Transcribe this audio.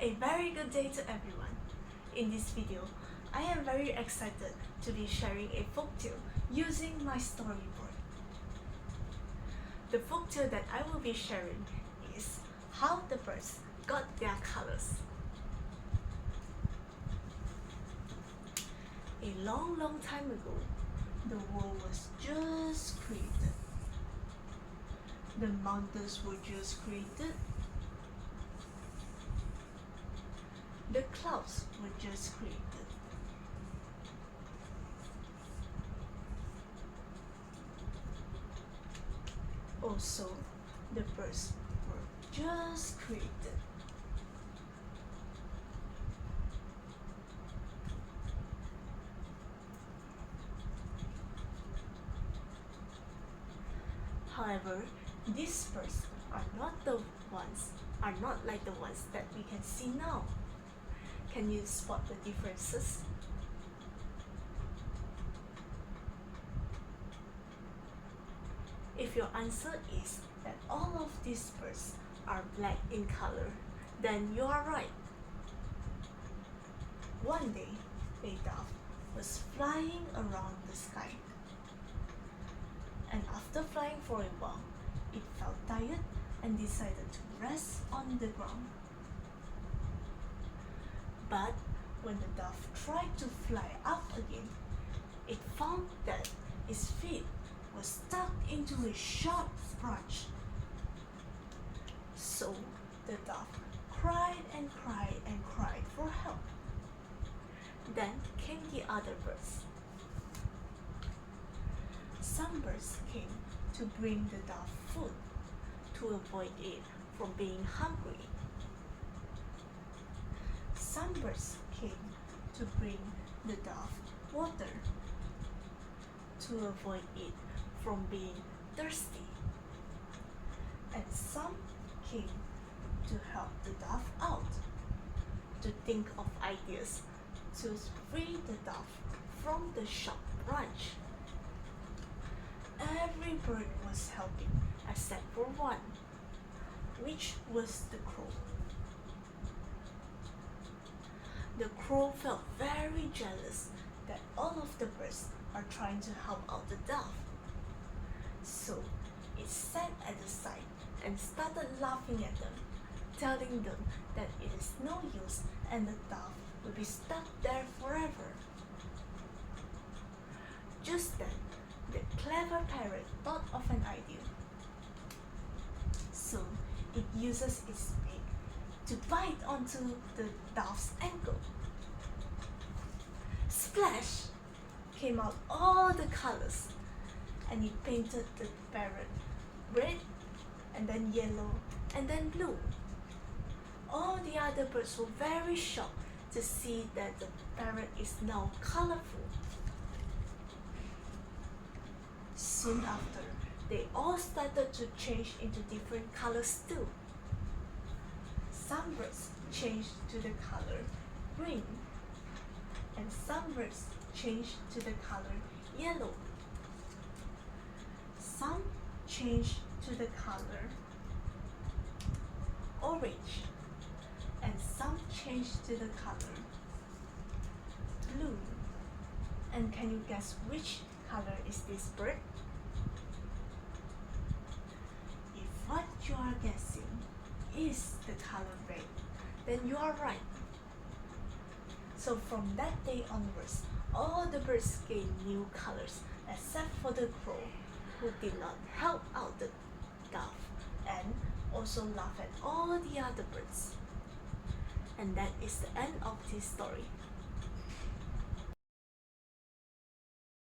A very good day to everyone. In this video, I am very excited to be sharing a folktale using my storyboard. The folktale that I will be sharing is How the Birds Got Their Colors. A long time ago, the world was just created. The mountains were just created. The clouds were just created. Also, the birds were just created. However, these birds are not like the ones that we can see now. Can you spot the differences? If your answer is that all of these birds are black in color, then you are right. One day, a dove was flying around the sky. And after flying for a while, it felt tired and decided to rest on the ground. But when the dove tried to fly up again, it found that its feet were stuck into a sharp branch. So the dove cried and cried and cried for help. Then came the other birds. Some birds came to bring the dove food to avoid it from being hungry. Some birds came to bring the dove water to avoid it from being thirsty. And some came to help the dove out, to think of ideas to free the dove from the sharp branch. Every bird was helping except for one, which was the crow. The crow felt very jealous that all of the birds are trying to help out the dove. So it sat at the side and started laughing at them, telling them that it is no use and the dove will be stuck there forever. Just then, the clever parrot thought of an idea. So it uses its beak to bite onto the dove's ankle. Splash! Came out all the colors, and it painted the parrot red, and then yellow, and then blue. All the other birds were very shocked to see that the parrot is now colorful. Soon after, they all started to change into different colors too. Some birds changed to the color green, and some birds changed to the color yellow. Some changed to the color orange, and some changed to the color blue. And can you guess which color is this bird? If what you are guessing is the color red, then you are right. So from that day onwards, all the birds gained new colors except for the crow, who did not help out the dove and also laughed at all the other birds. And that is the end of this story.